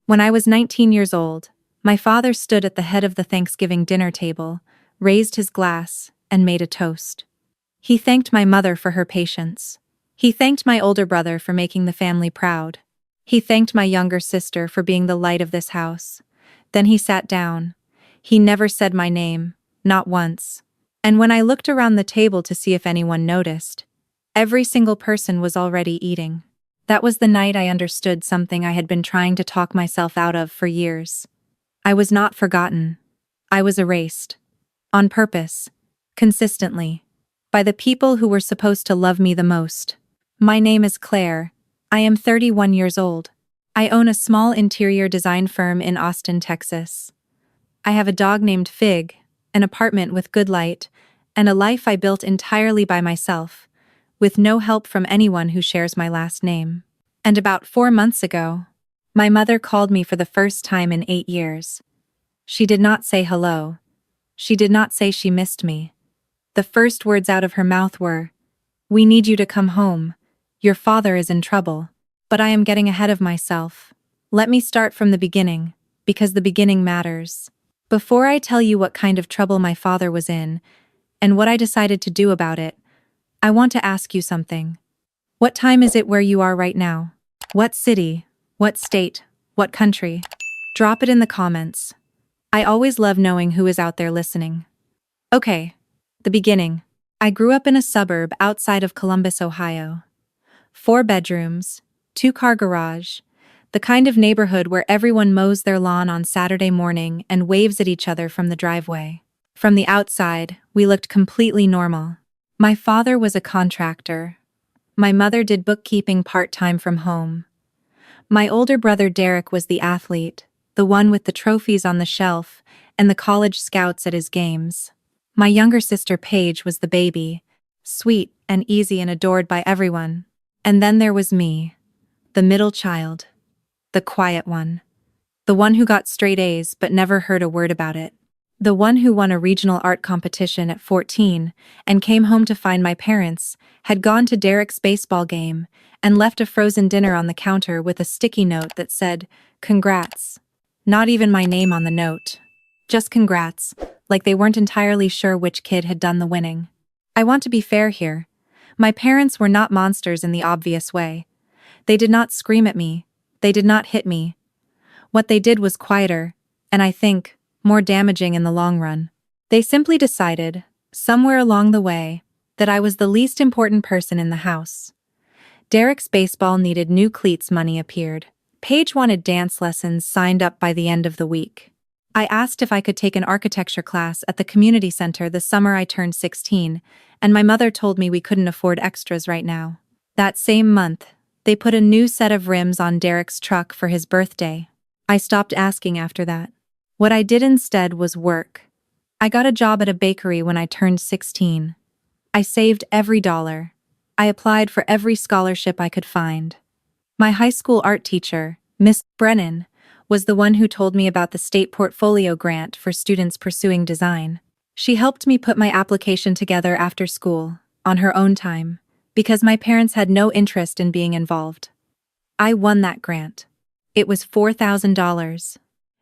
When I was 19 years old, my father stood at the head of the Thanksgiving dinner table, raised his glass, and made a toast. He thanked my mother for her patience. He thanked my older brother for making the family proud. He thanked my younger sister for being the light of this house. Then he sat down. He never said my name, not once. And when I looked around the table to see if anyone noticed, every single person was already eating. That was the night I understood something I had been trying to talk myself out of for years. I was not forgotten. I was erased. On purpose. Consistently. By the people who were supposed to love me the most. My name is Claire. I am 31 years old. I own a small interior design firm in Austin, Texas. I have a dog named Fig, an apartment with good light, and a life I built entirely by myself, with no help from anyone who shares my last name. And about 4 months ago, my mother called me for the first time in 8 years. She did not say hello. She did not say she missed me. The first words out of her mouth were, "We need you to come home. Your father is in trouble." But I am getting ahead of myself. Let me start from the beginning, because the beginning matters. Before I tell you what kind of trouble my father was in, and what I decided to do about it, I want to ask you something. What time is it where you are right now? What city? What state? What country? Drop it in the comments. I always love knowing who is out there listening. Okay, the beginning. I grew up in a suburb outside of Columbus, Ohio. 4 bedrooms, 2-car garage, the kind of neighborhood where everyone mows their lawn on Saturday morning and waves at each other from the driveway. From the outside, we looked completely normal. My father was a contractor. My mother did bookkeeping part-time from home. My older brother Derek was the athlete, the one with the trophies on the shelf and the college scouts at his games. My younger sister Paige was the baby, sweet and easy and adored by everyone. And then there was me, the middle child, the quiet one, the one who got straight A's but never heard a word about it. The one who won a regional art competition at 14 and came home to find my parents had gone to Derek's baseball game and left a frozen dinner on the counter with a sticky note that said, "Congrats." Not even my name on the note. Just congrats, like they weren't entirely sure which kid had done the winning. I want to be fair here. My parents were not monsters in the obvious way. They did not scream at me. They did not hit me. What they did was quieter, and I think, more damaging in the long run. They simply decided, somewhere along the way, that I was the least important person in the house. Derek's baseball needed new cleats money appeared. Paige wanted dance lessons signed up by the end of the week. I asked if I could take an architecture class at the community center the summer I turned 16, and my mother told me we couldn't afford extras right now. That same month, they put a new set of rims on Derek's truck for his birthday. I stopped asking after that. What I did instead was work. I got a job at a bakery when I turned 16. I saved every dollar. I applied for every scholarship I could find. My high school art teacher, Miss Brennan, was the one who told me about the state portfolio grant for students pursuing design. She helped me put my application together after school, on her own time, because my parents had no interest in being involved. I won that grant. It was $4,000.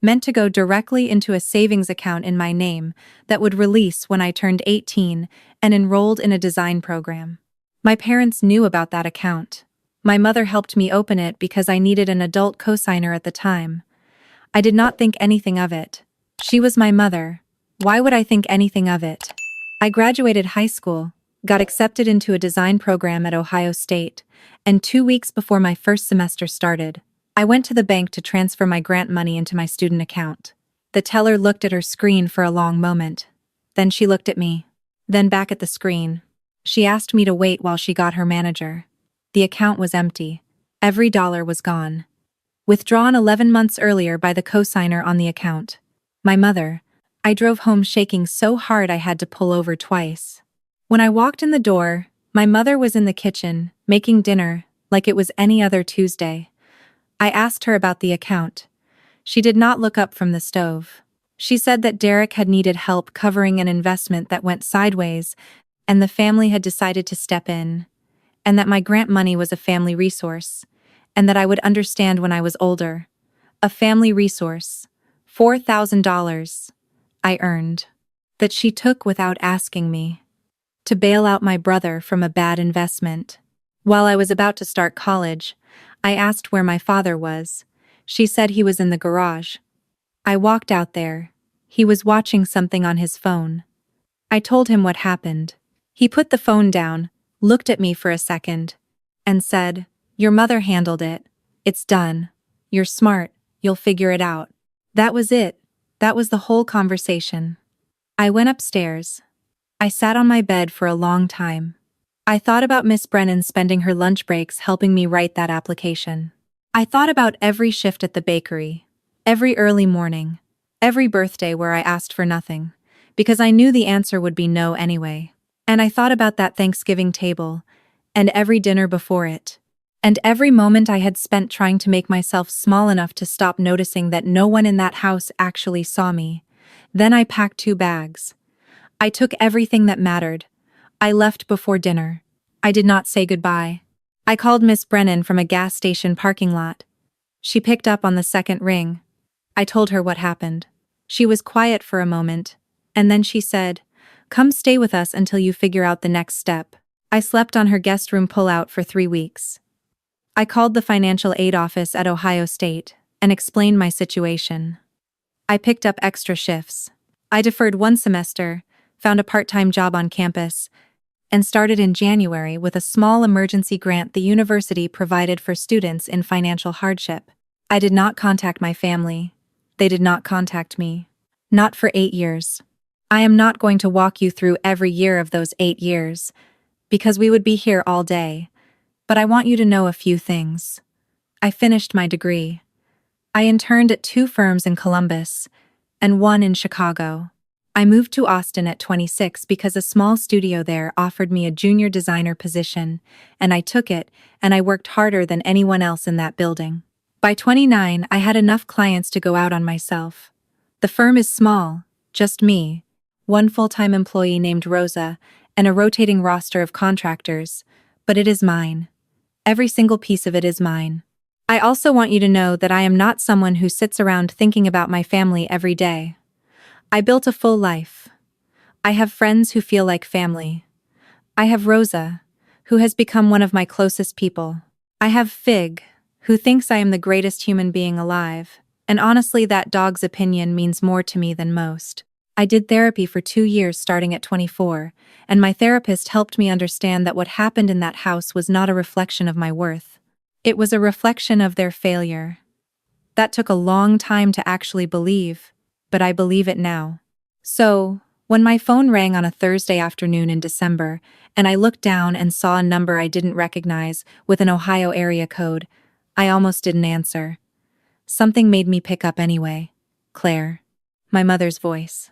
Meant to go directly into a savings account in my name that would release when I turned 18 and enrolled in a design program. My parents knew about that account. My mother helped me open it because I needed an adult cosigner at the time. I did not think anything of it. She was my mother. Why would I think anything of it? I graduated high school, got accepted into a design program at Ohio State, and 2 weeks before my first semester started, I went to the bank to transfer my grant money into my student account. The teller looked at her screen for a long moment. Then she looked at me. Then back at the screen. She asked me to wait while she got her manager. The account was empty. Every dollar was gone. Withdrawn 11 months earlier by the cosigner on the account. My mother. I drove home shaking so hard I had to pull over twice. When I walked in the door, my mother was in the kitchen, making dinner, like it was any other Tuesday. I asked her about the account. She did not look up from the stove. She said that Derek had needed help covering an investment that went sideways, and the family had decided to step in, and that my grant money was a family resource, and that I would understand when I was older. A family resource. $4,000. I earned. That she took without asking me. To bail out my brother from a bad investment. While I was about to start college, I asked where my father was. She said he was in the garage. I walked out there. He was watching something on his phone. I told him what happened. He put the phone down, looked at me for a second, and said, "Your mother handled it. It's done. You're smart. You'll figure it out." That was it. That was the whole conversation. I went upstairs. I sat on my bed for a long time. I thought about Miss Brennan spending her lunch breaks helping me write that application. I thought about every shift at the bakery, every early morning, every birthday where I asked for nothing, because I knew the answer would be no anyway. And I thought about that Thanksgiving table, and every dinner before it, and every moment I had spent trying to make myself small enough to stop noticing that no one in that house actually saw me. Then I packed 2 bags. I took everything that mattered. I left before dinner. I did not say goodbye. I called Miss Brennan from a gas station parking lot. She picked up on the second ring. I told her what happened. She was quiet for a moment, and then she said, "Come stay with us until you figure out the next step." I slept on her guest room pullout for 3 weeks. I called the financial aid office at Ohio State and explained my situation. I picked up extra shifts. I deferred 1 semester, found a part-time job on campus, and started in January with a small emergency grant the university provided for students in financial hardship. I did not contact my family. They did not contact me. Not for 8 years. I am not going to walk you through every year of those 8 years, because we would be here all day, but I want you to know a few things. I finished my degree. I interned at 2 firms in Columbus, and 1 in Chicago. I moved to Austin at 26 because a small studio there offered me a junior designer position, and I took it, and I worked harder than anyone else in that building. By 29, I had enough clients to go out on myself. The firm is small, just me, 1 full-time employee named Rosa, and a rotating roster of contractors, but it is mine. Every single piece of it is mine. I also want you to know that I am not someone who sits around thinking about my family every day. I built a full life. I have friends who feel like family. I have Rosa, who has become one of my closest people. I have Fig, who thinks I am the greatest human being alive, and honestly that dog's opinion means more to me than most. I did therapy for 2 years starting at 24, and my therapist helped me understand that what happened in that house was not a reflection of my worth. It was a reflection of their failure. That took a long time to actually believe, but I believe it now. So, when my phone rang on a Thursday afternoon in December, and I looked down and saw a number I didn't recognize with an Ohio area code, I almost didn't answer. Something made me pick up anyway. Claire. My mother's voice.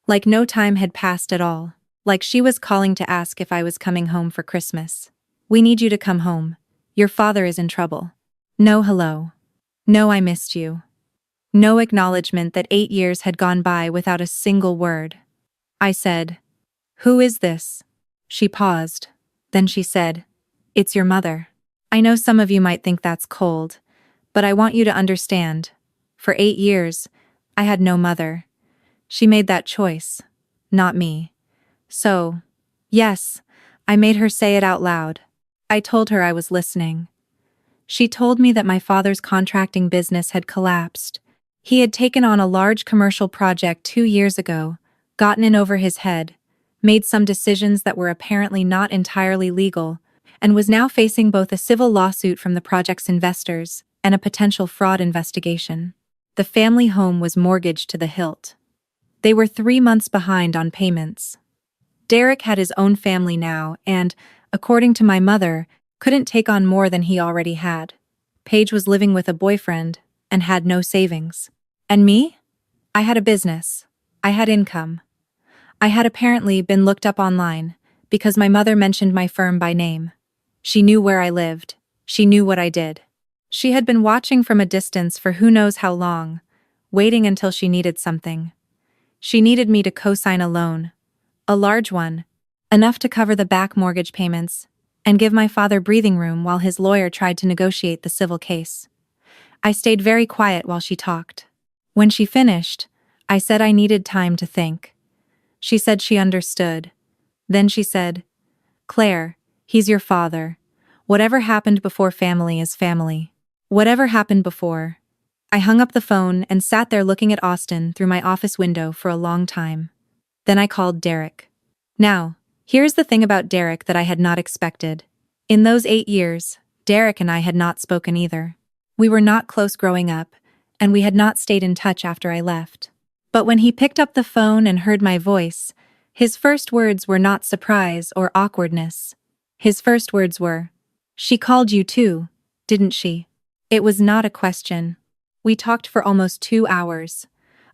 Like no time had passed at all. Like she was calling to ask if I was coming home for Christmas. "We need you to come home. Your father is in trouble." No hello. No I missed you. No acknowledgement that 8 years had gone by without a single word. I said, "Who is this?" She paused. Then she said, "It's your mother." I know some of you might think that's cold, but I want you to understand. For 8 years, I had no mother. She made that choice, not me. So, yes, I made her say it out loud. I told her I was listening. She told me that my father's contracting business had collapsed. He had taken on a large commercial project 2 years ago, gotten in over his head, made some decisions that were apparently not entirely legal, and was now facing both a civil lawsuit from the project's investors and a potential fraud investigation. The family home was mortgaged to the hilt. They were 3 months behind on payments. Derek had his own family now and, according to my mother, couldn't take on more than he already had. Paige was living with a boyfriend and had no savings. And me? I had a business. I had income. I had apparently been looked up online because my mother mentioned my firm by name. She knew where I lived. She knew what I did. She had been watching from a distance for who knows how long, waiting until she needed something. She needed me to co-sign a loan, a large one, enough to cover the back mortgage payments and give my father breathing room while his lawyer tried to negotiate the civil case. I stayed very quiet while she talked. When she finished, I said I needed time to think. She said she understood. Then she said, "Claire, he's your father. Whatever happened before family is family. Whatever happened before." I hung up the phone and sat there looking at Austin through my office window for a long time. Then I called Derek. Now, here's the thing about Derek that I had not expected. In those 8 years, Derek and I had not spoken either. We were not close growing up, and we had not stayed in touch after I left. But when he picked up the phone and heard my voice, his first words were not surprise or awkwardness. His first words were, "She called you too, didn't she?" It was not a question. We talked for almost 2 hours.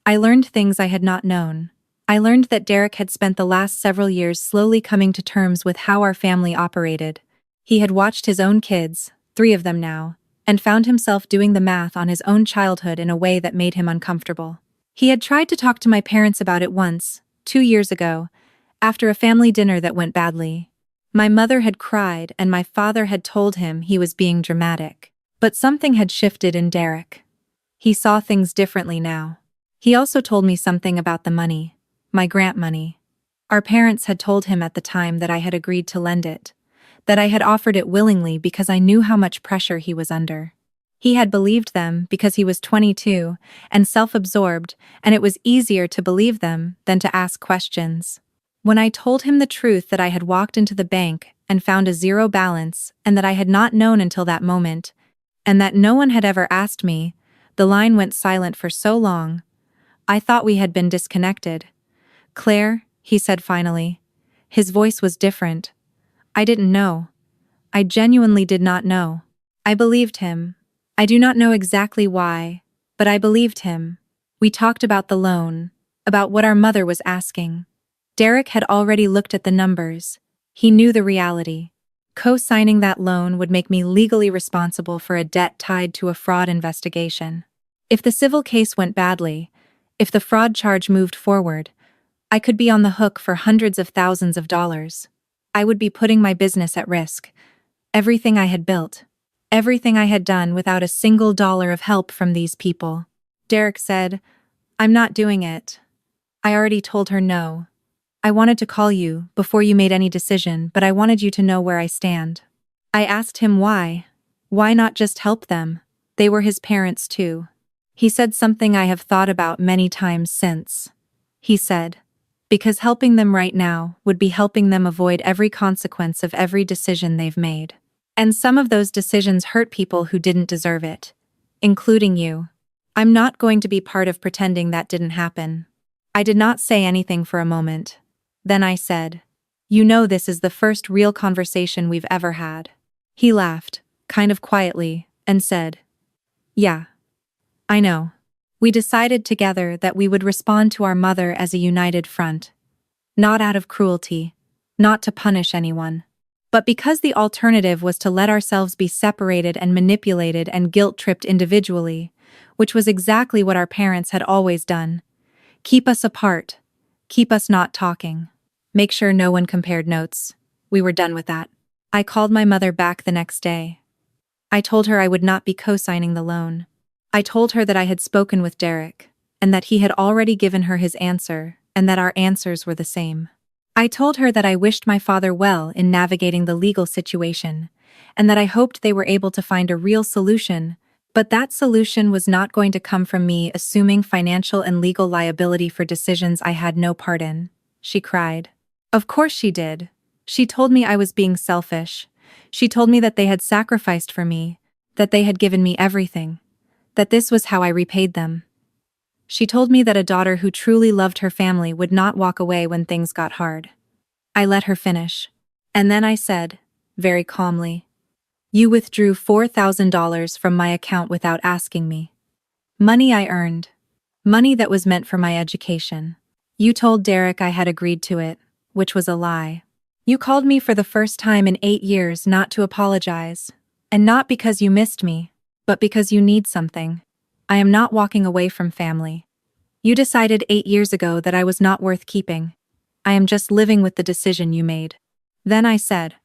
I learned things I had not known. I learned that Derek had spent the last several years slowly coming to terms with how our family operated. He had watched his own kids, 3 of them now, and found himself doing the math on his own childhood in a way that made him uncomfortable. He had tried to talk to my parents about it once, 2 years ago, after a family dinner that went badly. My mother had cried and my father had told him he was being dramatic. But something had shifted in Derek. He saw things differently now. He also told me something about the money, my grant money. Our parents had told him at the time that I had agreed to lend it, that I had offered it willingly because I knew how much pressure he was under. He had believed them because he was 22 and self-absorbed, and it was easier to believe them than to ask questions. When I told him the truth that I had walked into the bank and found a zero balance and that I had not known until that moment, and that no one had ever asked me, the line went silent for so long. I thought we had been disconnected. "Claire," he said finally. His voice was different. I didn't know. I genuinely did not know. I believed him. I do not know exactly why, but I believed him. We talked about the loan, about what our mother was asking. Derek had already looked at the numbers. He knew the reality. Co-signing that loan would make me legally responsible for a debt tied to a fraud investigation. If the civil case went badly, if the fraud charge moved forward, I could be on the hook for hundreds of thousands of dollars. I would be putting my business at risk. Everything I had built. Everything I had done without a single dollar of help from these people. Derek said, "I'm not doing it." I already told her no. "I wanted to call you before you made any decision, but I wanted you to know where I stand." I asked him why. Why not just help them? They were his parents too. He said something I have thought about many times since. He said, "Because helping them right now would be helping them avoid every consequence of every decision they've made. And some of those decisions hurt people who didn't deserve it, including you. I'm not going to be part of pretending that didn't happen." I did not say anything for a moment. Then I said, "You know this is the first real conversation we've ever had." He laughed, kind of quietly, and said, "Yeah, I know. We decided together that we would respond to our mother as a united front. Not out of cruelty, not to punish anyone, but because the alternative was to let ourselves be separated and manipulated and guilt-tripped individually, which was exactly what our parents had always done. Keep us apart, keep us not talking. Make sure no one compared notes. We were done with that." I called my mother back the next day. I told her I would not be co-signing the loan. I told her that I had spoken with Derek, and that he had already given her his answer, and that our answers were the same. I told her that I wished my father well in navigating the legal situation, and that I hoped they were able to find a real solution, but that solution was not going to come from me assuming financial and legal liability for decisions I had no part in. She cried. Of course she did. She told me I was being selfish. She told me that they had sacrificed for me, that they had given me everything, that this was how I repaid them. She told me that a daughter who truly loved her family would not walk away when things got hard. I let her finish. And then I said, very calmly, "You withdrew $4,000 from my account without asking me. Money I earned. Money that was meant for my education. You told Derek I had agreed to it, which was a lie. You called me for the first time in 8 years not to apologize, and not because you missed me, but because you need something. I am not walking away from family. You decided 8 years ago that I was not worth keeping. I am just living with the decision you made." Then I said,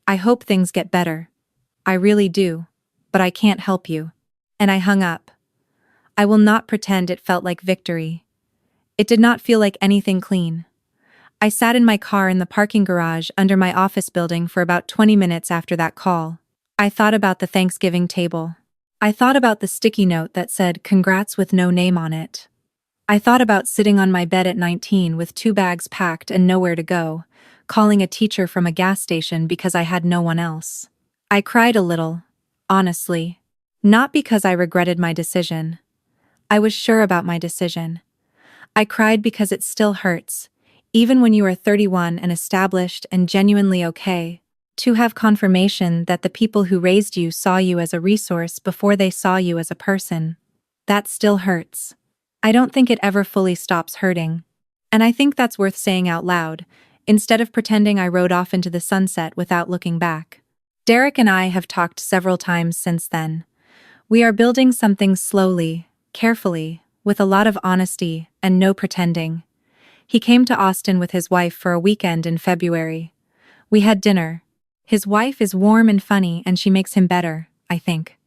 "I hope things get better. I really do, but I can't help you." And I hung up. I will not pretend it felt like victory. It did not feel like anything clean. I sat in my car in the parking garage under my office building for about 20 minutes after that call. I thought about the Thanksgiving table. I thought about the sticky note that said "Congrats" with no name on it. I thought about sitting on my bed at 19 with 2 bags packed and nowhere to go, calling a teacher from a gas station because I had no one else. I cried a little, honestly. Not because I regretted my decision. I was sure about my decision. I cried because it still hurts, even when you are 31 and established and genuinely okay, to have confirmation that the people who raised you saw you as a resource before they saw you as a person. That still hurts. I don't think it ever fully stops hurting. And I think that's worth saying out loud, instead of pretending I rode off into the sunset without looking back. Derek and I have talked several times since then. We are building something slowly, carefully, with a lot of honesty and no pretending. He came to Austin with his wife for a weekend in February. We had dinner. His wife is warm and funny and she makes him better, I think.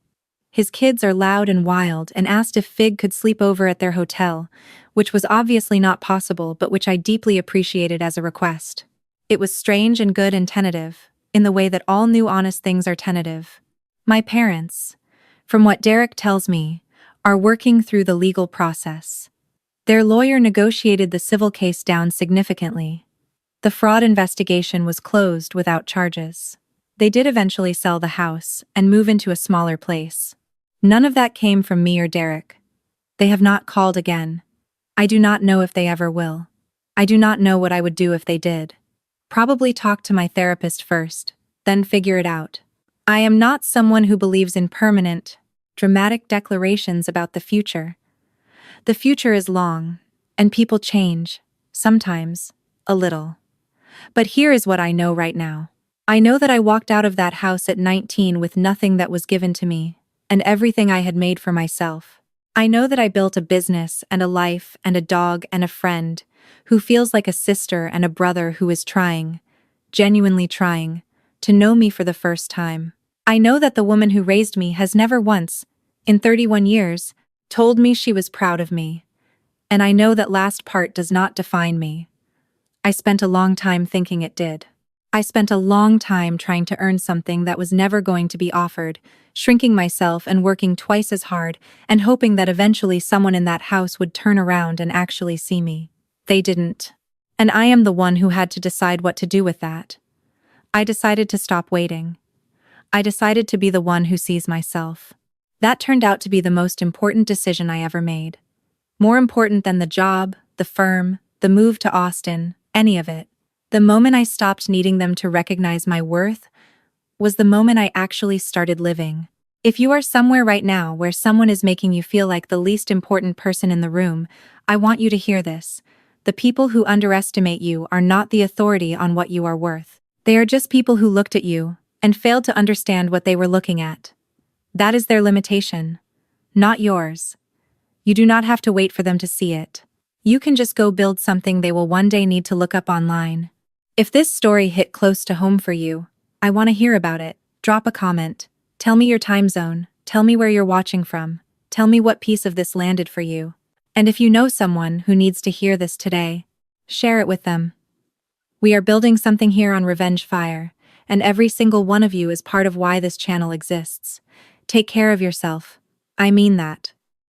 His kids are loud and wild and asked if Fig could sleep over at their hotel, which was obviously not possible but which I deeply appreciated as a request. It was strange and good and tentative, in the way that all new honest things are tentative. My parents, from what Derek tells me, are working through the legal process. Their lawyer negotiated the civil case down significantly. The fraud investigation was closed without charges. They did eventually sell the house and move into a smaller place. None of that came from me or Derek. They have not called again. I do not know if they ever will. I do not know what I would do if they did. Probably talk to my therapist first, then figure it out. I am not someone who believes in permanent, dramatic declarations about the future. The future is long, and people change, sometimes, a little. But here is what I know right now. I know that I walked out of that house at 19 with nothing that was given to me, and everything I had made for myself. I know that I built a business and a life and a dog and a friend who feels like a sister and a brother who is trying, genuinely trying, to know me for the first time. I know that the woman who raised me has never once, in 31 years, told me she was proud of me. And I know that last part does not define me. I spent a long time thinking it did. I spent a long time trying to earn something that was never going to be offered, shrinking myself and working twice as hard, and hoping that eventually someone in that house would turn around and actually see me. They didn't. And I am the one who had to decide what to do with that. I decided to stop waiting. I decided to be the one who sees myself. That turned out to be the most important decision I ever made. More important than the job, the firm, the move to Austin, any of it. The moment I stopped needing them to recognize my worth was the moment I actually started living. If you are somewhere right now where someone is making you feel like the least important person in the room, I want you to hear this. The people who underestimate you are not the authority on what you are worth. They are just people who looked at you and failed to understand what they were looking at. That is their limitation, not yours. You do not have to wait for them to see it. You can just go build something they will one day need to look up online. If this story hit close to home for you, I want to hear about it. Drop a comment. Tell me your time zone. Tell me where you're watching from. Tell me what piece of this landed for you. And if you know someone who needs to hear this today, share it with them. We are building something here on Revenge Fire, and every single one of you is part of why this channel exists. Take care of yourself. I mean that.